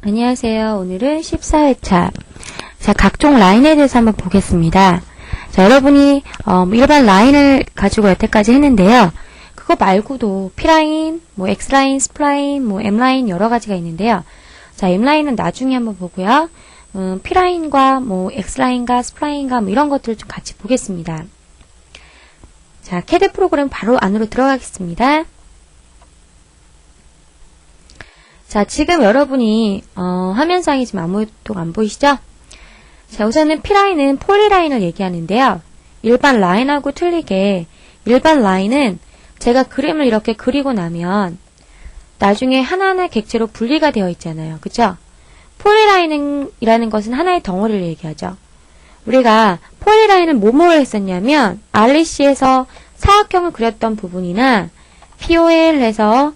안녕하세요. 오늘은 14회차. 자, 각종 라인에 대해서 한번 보겠습니다. 자, 여러분이 일반 라인을 가지고 여태까지 했는데요. 그거 말고도 P라인, X라인, S라인, M라인 여러 가지가 있는데요. 자, M라인은 나중에 한번 보고요. P라인과 X라인과 S라인과 이런 것들을 좀 같이 보겠습니다. 자, CAD 프로그램 바로 안으로 들어가겠습니다. 자, 지금 여러분이 화면상에 지금 아무것도 안 보이시죠? 자, 우선은 P라인은 폴리라인을 얘기하는데요. 일반 라인하고 틀리게 일반 라인은 제가 그림을 이렇게 그리고 나면 나중에 하나하나의 객체로 분리가 되어 있잖아요. 그쵸? 폴리라인이라는 것은 하나의 덩어리를 얘기하죠. 우리가 폴리라인을 뭐뭐를 했었냐면 REC에서 사각형을 그렸던 부분이나 POL에서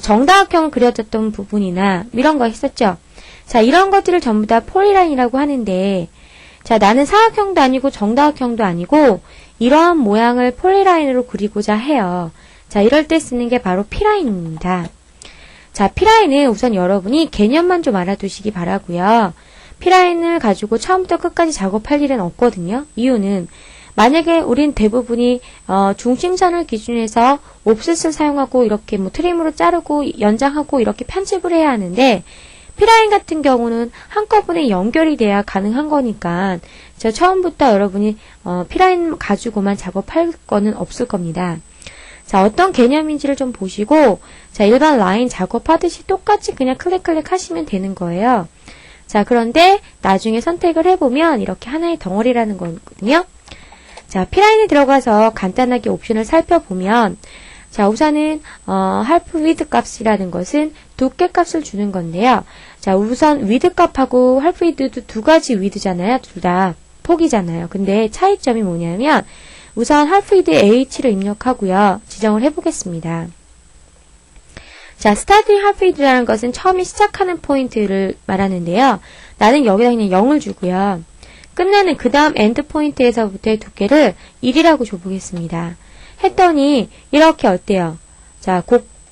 정다각형을 그려졌던 부분이나 이런 거 했었죠. 자, 이런 것들을 전부 다 폴리라인이라고 하는데, 자, 나는 사각형도 아니고 정다각형도 아니고 이러한 모양을 폴리라인으로 그리고자 해요. 자, 이럴 때 쓰는 게 바로 P라인입니다. 자, P라인은 우선 여러분이 개념만 좀 알아두시기 바라고요. P라인을 가지고 처음부터 끝까지 작업할 일은 없거든요. 이유는 만약에 우린 대부분이 중심선을 기준으로 해서 옵셋을 사용하고 이렇게 트림으로 자르고 연장하고 이렇게 편집을 해야 하는데, P라인 같은 경우는 한꺼번에 연결이 돼야 가능한 거니까 처음부터 여러분이 P라인 가지고만 작업할 거는 없을 겁니다. 자, 어떤 개념인지를 좀 보시고, 자, 일반 라인 작업하듯이 똑같이 그냥 클릭 하시면 되는 거예요. 자, 그런데 나중에 선택을 해보면 이렇게 하나의 덩어리라는 거거든요. 자, P라인에 들어가서 간단하게 옵션을 살펴보면, 자, 우선은 half width 값이라는 것은 두께 값을 주는 건데요. 자, 우선 width 값하고 half width도 두 가지 width잖아요. 둘 다 폭이잖아요. 근데 차이점이 뭐냐면 우선 half width h를 입력하고요. 지정을 해보겠습니다. 자, starting half width라는 것은 처음에 시작하는 포인트를 말하는데요. 나는 여기다 그냥 0을 주고요. 끝나는 그 다음 엔드 포인트에서부터의 두께를 1이라고 줘보겠습니다. 했더니 이렇게 어때요? 자,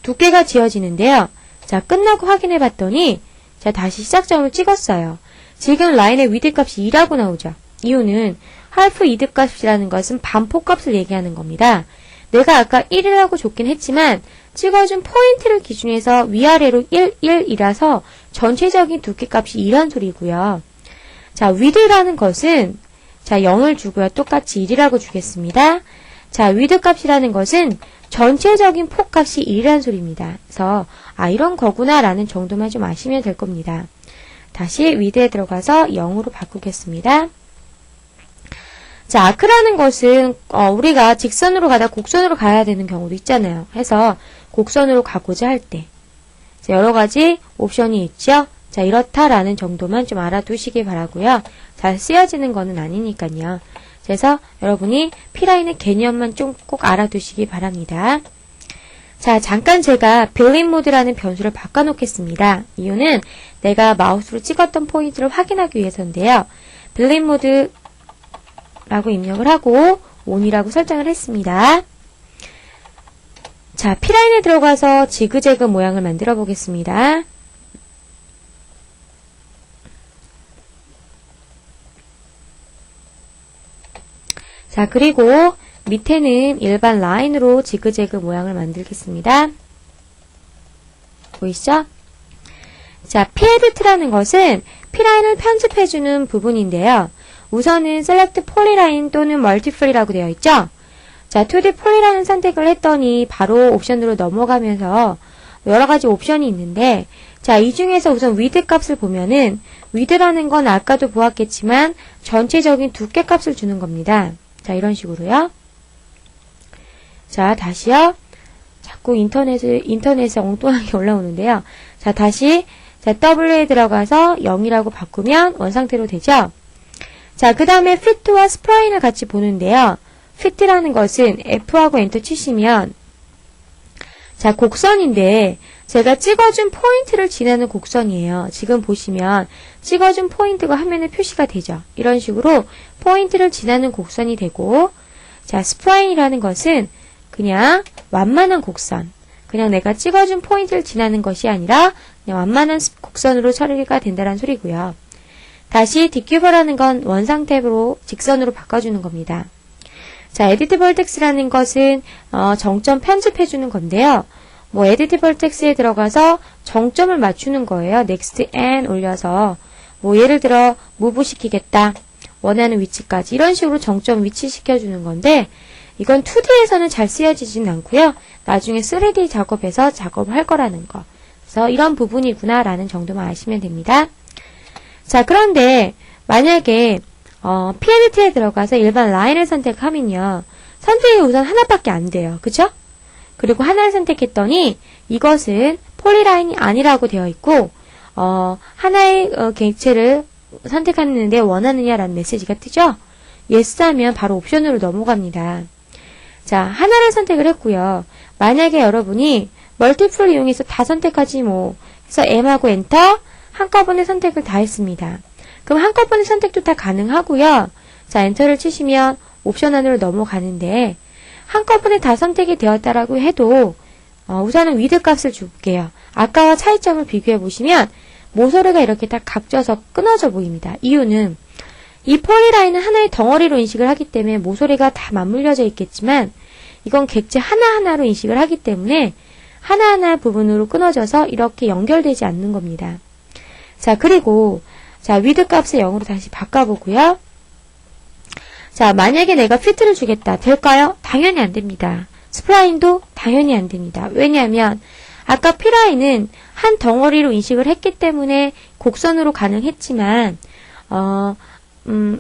두께가 지어지는데요. 자, 끝나고 확인해 봤더니 자, 다시 시작점을 찍었어요. 지금 라인의 위드 값이 2라고 나오죠. 이유는 half width 값이라는 것은 반폭 값을 얘기하는 겁니다. 내가 아까 1이라고 줬긴 했지만 찍어준 포인트를 기준해서 위아래로 1이라서 전체적인 두께 값이 2란 소리고요. 자, width라는 것은 자, 0을 주고요. 똑같이 1이라고 주겠습니다. 자, width 값이라는 것은 전체적인 폭 값이 1이라는 소리입니다. 그래서 이런 거구나 라는 정도만 좀 아시면 될 겁니다. 다시 width에 들어가서 0으로 바꾸겠습니다. 자, 아크라는 것은 우리가 직선으로 가다 곡선으로 가야 되는 경우도 있잖아요. 해서 곡선으로 가고자 할 때 여러 가지 옵션이 있죠. 자, 이렇다라는 정도만 좀 알아두시기 바라고요. 잘 쓰여지는 거는 아니니까요. 그래서 여러분이 P라인의 개념만 좀 꼭 알아두시기 바랍니다. 자, 잠깐 제가 빌린 모드라는 변수를 바꿔놓겠습니다. 이유는 내가 마우스로 찍었던 포인트를 확인하기 위해서인데요. 빌린 모드라고 입력을 하고 ON이라고 설정을 했습니다. 자, P라인에 들어가서 지그재그 모양을 만들어 보겠습니다. 자, 그리고 밑에는 일반 라인으로 지그재그 모양을 만들겠습니다. 보이시죠? 자, P에디트라는 것은 P라인을 편집해주는 부분인데요. 우선은 Select Polyline 또는 Multiple이라고 되어 있죠? 자, 2D Polyline 선택을 했더니 바로 옵션으로 넘어가면서 여러가지 옵션이 있는데, 자, 이 중에서 우선 width 값을 보면은 width라는 건 아까도 보았겠지만 전체적인 두께 값을 주는 겁니다. 자, 이런 식으로요. 자, 다시요. 자꾸 인터넷에 엉뚱하게 올라오는데요. 자, 다시 자, W에 들어가서 0이라고 바꾸면 원상태로 되죠. 자, 그 다음에 fit와 spline을 같이 보는데요. fit라는 것은 F하고 엔터 치시면 자, 곡선인데 제가 찍어준 포인트를 지나는 곡선이에요. 지금 보시면 찍어준 포인트가 화면에 표시가 되죠. 이런 식으로 포인트를 지나는 곡선이 되고, 자, 스프라인이라는 것은 그냥 완만한 곡선, 그냥 내가 찍어준 포인트를 지나는 것이 아니라 그냥 완만한 곡선으로 처리가 된다는 소리고요. 다시 디큐버라는 건 원상태로 직선으로 바꿔주는 겁니다. 자, 에디트 벌텍스라는 것은 정점 편집해주는 건데요. 뭐 에디트 벌텍스에 들어가서 정점을 맞추는 거예요. next and 올려서 뭐 예를 들어 move 시키겠다. 원하는 위치까지 이런 식으로 정점 위치시켜주는 건데 이건 2D에서는 잘 쓰여지진 않고요. 나중에 3D 작업에서 작업을 할 거라는 거. 그래서 이런 부분이구나 라는 정도만 아시면 됩니다. 자, 그런데 만약에 P-Edit에 들어가서 일반 라인을 선택하면요. 선택이 우선 하나밖에 안 돼요. 그쵸? 그리고 하나를 선택했더니 이것은 폴리라인이 아니라고 되어 있고 하나의 객체를 선택하는데 원하느냐라는 메시지가 뜨죠? yes 하면 바로 옵션으로 넘어갑니다. 자, 하나를 선택을 했고요. 만약에 여러분이 멀티플을 이용해서 다 선택하지 뭐 해서 M하고 엔터 한꺼번에 선택을 다 했습니다. 그럼 한꺼번에 선택도 다 가능하고요. 자, 엔터를 치시면 옵션 안으로 넘어가는데 한꺼번에 다 선택이 되었다라고 해도 우선은 위드 값을 줄게요. 아까와 차이점을 비교해 보시면 모서리가 이렇게 딱 각져서 끊어져 보입니다. 이유는 이 폴리라인은 하나의 덩어리로 인식을 하기 때문에 모서리가 다 맞물려져 있겠지만 이건 객체 하나하나로 인식을 하기 때문에 하나하나 부분으로 끊어져서 이렇게 연결되지 않는 겁니다. 자, 그리고 자, 위드 값을 0으로 다시 바꿔보고요. 자, 만약에 내가 피트를 주겠다. 될까요? 당연히 안 됩니다. 스플라인도 당연히 안 됩니다. 왜냐하면 아까 P라인은 한 덩어리로 인식을 했기 때문에 곡선으로 가능했지만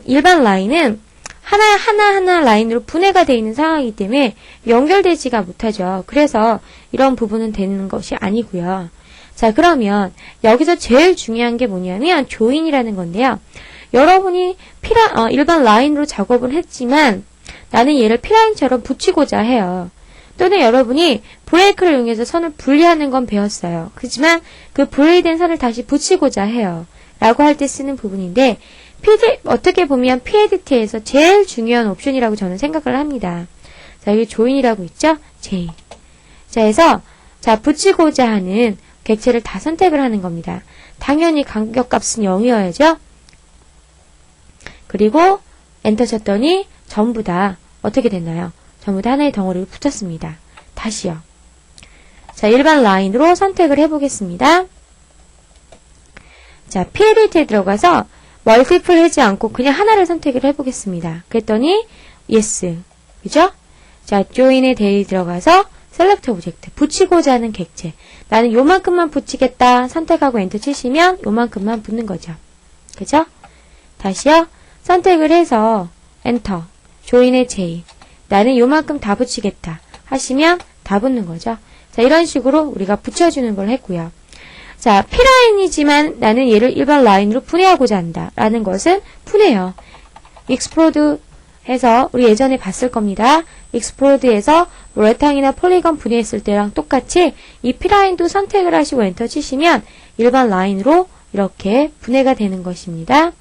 일반 라인은 하나하나 라인으로 분해가 되어 있는 상황이기 때문에 연결되지가 못하죠. 그래서 이런 부분은 되는 것이 아니고요. 자, 그러면 여기서 제일 중요한 게 뭐냐면 조인이라는 건데요. 여러분이 일반 라인으로 작업을 했지만 나는 얘를 P라인처럼 붙이고자 해요. 또는 여러분이 브레이크를 이용해서 선을 분리하는 건 배웠어요. 그렇지만 그 분리된 선을 다시 붙이고자 해요. 라고 할 때 쓰는 부분인데 어떻게 보면 P-Edit에서 제일 중요한 옵션이라고 저는 생각을 합니다. 자, 여기 조인이라고 있죠? J. 자, 해서 자, 붙이고자 하는 객체를 다 선택을 하는 겁니다. 당연히 간격값은 0이어야죠? 그리고 엔터 쳤더니 전부 다 어떻게 됐나요? 전부 다 하나의 덩어리로 붙였습니다. 다시요. 자, 일반 라인으로 선택을 해보겠습니다. 자, P-Edit에 들어가서 멀티플 하지 않고 그냥 하나를 선택을 해보겠습니다. 그랬더니 yes. 그죠? 자, join에 대해 들어가서 select object. 붙이고자 하는 객체. 나는 요만큼만 붙이겠다. 선택하고 엔터 치시면 요만큼만 붙는 거죠. 그죠? 다시요. 선택을 해서 엔터. join의 j. 나는 요만큼 다 붙이겠다. 하시면 다 붙는 거죠. 자, 이런 식으로 우리가 붙여주는 걸 했고요. 자, P라인이지만 나는 얘를 일반 라인으로 분해하고자 한다. 라는 것은 분해요. explode 해서 우리 예전에 봤을 겁니다. explode에서 렉탕이나 폴리건 분해했을 때랑 똑같이 이 P라인도 선택을 하시고 엔터 치시면 일반 라인으로 이렇게 분해가 되는 것입니다.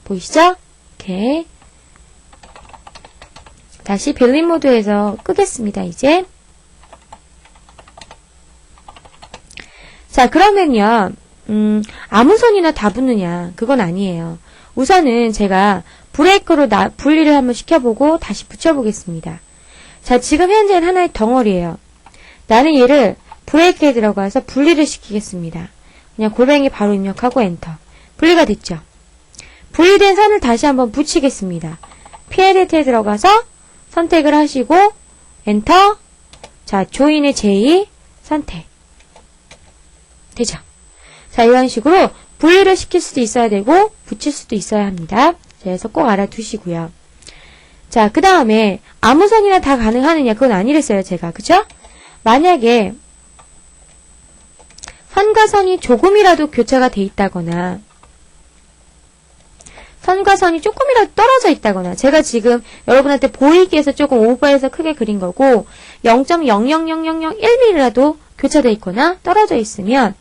보이시죠? 오케이. 다시 빌린 모드에서 끄겠습니다. 이제. 자, 그러면요. 아무 선이나 다 붙느냐. 그건 아니에요. 우선은 제가 브레이크로 분리를 한번 시켜보고 다시 붙여보겠습니다. 자, 지금 현재는 하나의 덩어리예요. 나는 얘를 브레이크에 들어가서 분리를 시키겠습니다. 그냥 골뱅이 바로 입력하고 엔터. 분리가 됐죠. 분리된 선을 다시 한번 붙이겠습니다. P-Edit에 들어가서 선택을 하시고 엔터. 자, 조인의 J 선택. 되죠? 자, 이런 식으로 분리를 시킬 수도 있어야 되고 붙일 수도 있어야 합니다. 그래서 꼭 알아두시고요. 자, 그 다음에 아무 선이나 다 가능하느냐? 그건 아니랬어요, 제가. 그쵸? 만약에 선과 선이 조금이라도 교차가 돼 있다거나 선과 선이 조금이라도 떨어져 있다거나 제가 지금 여러분한테 보이기 위해서 조금 오버해서 크게 그린 거고 0.0000001mm라도 교차돼 있거나 떨어져 있으면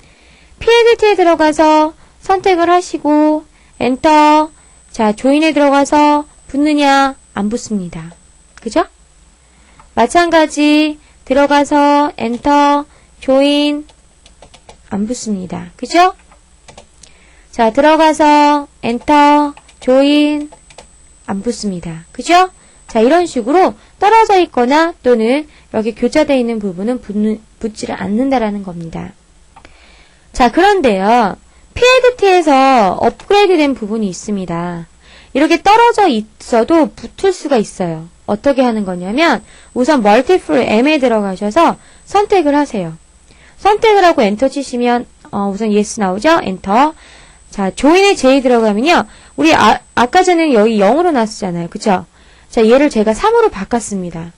P-Edit에 들어가서 선택을 하시고 엔터. 자, 조인에 들어가서 붙느냐? 안 붙습니다. 그죠? 마찬가지 들어가서 엔터, 조인, 안 붙습니다. 그죠? 자, 들어가서 엔터, 조인, 안 붙습니다. 그죠? 자, 이런 식으로 떨어져 있거나 또는 여기 교차되어 있는 부분은 붙지를 않는다라는 겁니다. 자, 그런데요. PLDT에서 업그레이드된 부분이 있습니다. 이렇게 떨어져 있어도 붙을 수가 있어요. 어떻게 하는 거냐면 우선 멀티플 M에 들어가셔서 선택을 하세요. 선택을 하고 엔터 치시면 우선 yes 나오죠? 엔터. 자, 조인에 J 들어가면요. 우리 아까 전에 여기 0으로 났었잖아요. 그쵸? 자, 얘를 제가 3으로 바꿨습니다.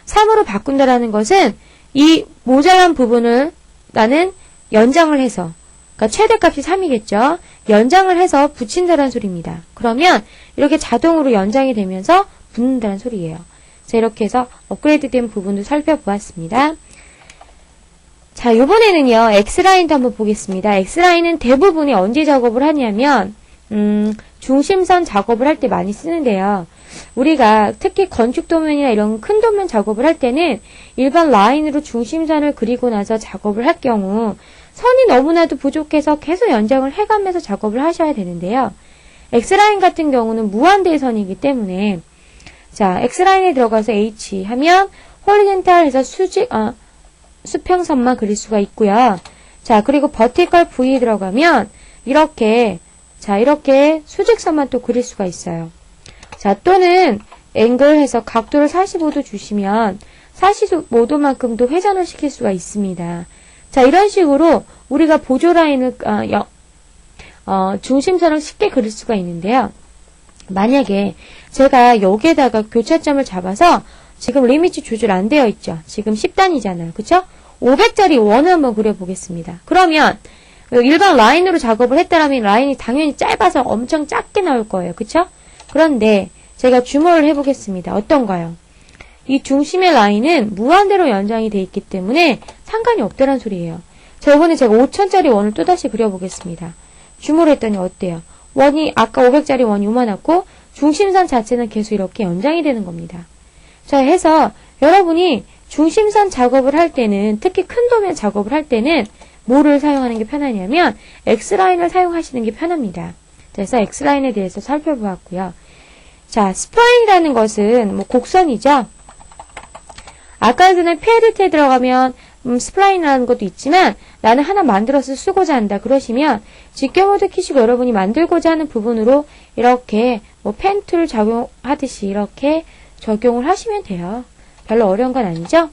3으로 바꾼다라는 것은 이 모자란 부분을 나는 연장을 해서, 그러니까 최대값이 3이겠죠. 연장을 해서 붙인다는 소리입니다. 그러면 이렇게 자동으로 연장이 되면서 붙는다는 소리예요. 자, 이렇게 해서 업그레이드된 부분도 살펴보았습니다. 자, 이번에는요. X라인도 한번 보겠습니다. X라인은 대부분이 언제 작업을 하냐면 중심선 작업을 할 때 많이 쓰는데요. 우리가 특히 건축 도면이나 이런 큰 도면 작업을 할 때는 일반 라인으로 중심선을 그리고 나서 작업을 할 경우 선이 너무나도 부족해서 계속 연장을 해가면서 작업을 하셔야 되는데요. X라인 같은 경우는 무한대의 선이기 때문에 자, X라인에 들어가서 H 하면 호리젠탈 해서 수평선만 그릴 수가 있고요. 자, 그리고 버티컬 V에 들어가면 이렇게 수직선만 또 그릴 수가 있어요. 자, 또는 앵글 해서 각도를 45도 주시면 45도만큼도 회전을 시킬 수가 있습니다. 자, 이런 식으로 우리가 보조 라인을 중심선을 쉽게 그릴 수가 있는데요. 만약에 제가 여기에다가 교차점을 잡아서 지금 리미트 조절 안 되어 있죠. 지금 10단이잖아요. 그쵸? 500짜리 원을 한번 그려보겠습니다. 그러면 일반 라인으로 작업을 했다면 라인이 당연히 짧아서 엄청 작게 나올 거예요. 그쵸? 그런데 제가 줌을 해보겠습니다. 어떤가요? 이 중심의 라인은 무한대로 연장이 되어 있기 때문에 상관이 없다는 소리예요. 자, 이번에 제가 5000짜리 원을 또다시 그려보겠습니다. 줌을 했더니 어때요? 원이 아까 500짜리 원이 요만하고 중심선 자체는 계속 이렇게 연장이 되는 겁니다. 자, 해서 여러분이 중심선 작업을 할 때는 특히 큰 도면 작업을 할 때는 뭐를 사용하는 게 편하냐면 X라인을 사용하시는 게 편합니다. 그래서 X라인에 대해서 살펴보았고요. 자, 스프라인이라는 것은 곡선이죠. 아까 전에 PLDT에 들어가면 스프라인이라는 것도 있지만 나는 하나 만들어서 쓰고자 한다. 그러시면 직경모드 키시고 여러분이 만들고자 하는 부분으로 이렇게 펜 툴 적용하듯이 이렇게 적용을 하시면 돼요. 별로 어려운 건 아니죠?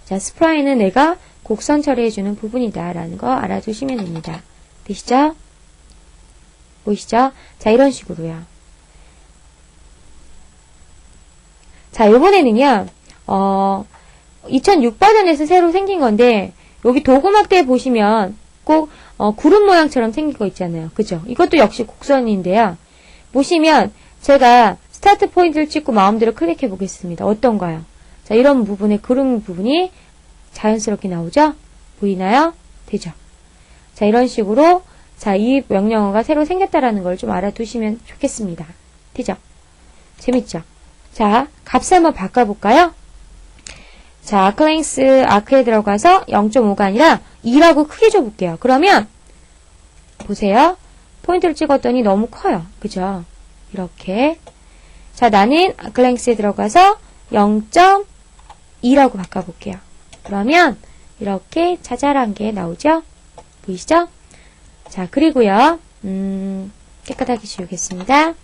자, 스프라인은 내가 곡선 처리해주는 부분이다 라는 거 알아두시면 됩니다. 되시죠? 보이시죠? 자, 이런 식으로요. 자, 이번에는요, 2006 버전에서 새로 생긴 건데, 여기 도구막대에 보시면 꼭, 구름 모양처럼 생긴 거 있잖아요. 그죠? 이것도 역시 곡선인데요. 보시면, 제가 스타트 포인트를 찍고 마음대로 클릭해 보겠습니다. 어떤가요? 자, 이런 부분에 구름 부분이 자연스럽게 나오죠? 보이나요? 되죠? 자, 이런 식으로, 자, 이 명령어가 새로 생겼다라는 걸 좀 알아두시면 좋겠습니다. 되죠? 재밌죠? 자, 값을 한번 바꿔볼까요? 자, 아크랭스 아크에 들어가서 0.5가 아니라 2라고 크게 줘볼게요. 그러면 보세요. 포인트를 찍었더니 너무 커요. 그죠? 이렇게. 자, 나는 아크랭스에 들어가서 0.2라고 바꿔볼게요. 그러면 이렇게 자잘한 게 나오죠? 보이시죠? 자, 그리고요. 깨끗하게 지우겠습니다.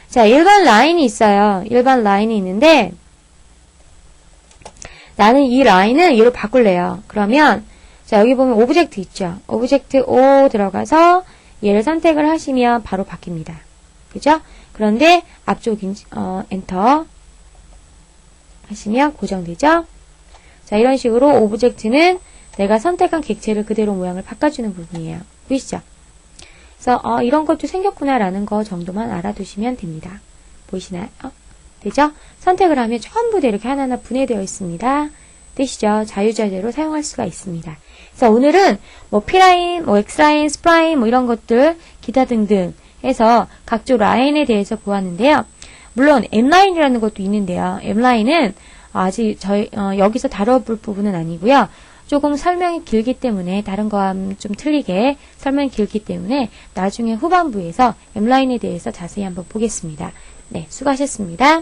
자, 일반 라인이 있어요. 일반 라인이 있는데 나는 이 라인을 얘로 바꿀래요. 그러면 자, 여기 보면 오브젝트 있죠. 오브젝트 O 들어가서 얘를 선택을 하시면 바로 바뀝니다. 그죠? 그런데 앞쪽 엔터 하시면 고정되죠? 자, 이런 식으로 오브젝트는 내가 선택한 객체를 그대로 모양을 바꿔주는 부분이에요. 보이시죠? 그래서 이런 것도 생겼구나라는 거 정도만 알아두시면 됩니다. 보이시나요? 되죠? 선택을 하면 전부 다 이렇게 하나하나 분해되어 있습니다. 되시죠? 자유자재로 사용할 수가 있습니다. 그래서 오늘은 P라인, X라인, 스프라인 이런 것들 기타 등등 해서 각종 라인에 대해서 보았는데요. 물론 M라인이라는 것도 있는데요. M라인은 아직 여기서 다뤄볼 부분은 아니고요. 조금 설명이 길기 때문에 다른 거와 좀 틀리게 설명이 길기 때문에 나중에 후반부에서 M라인에 대해서 자세히 한번 보겠습니다. 네, 수고하셨습니다.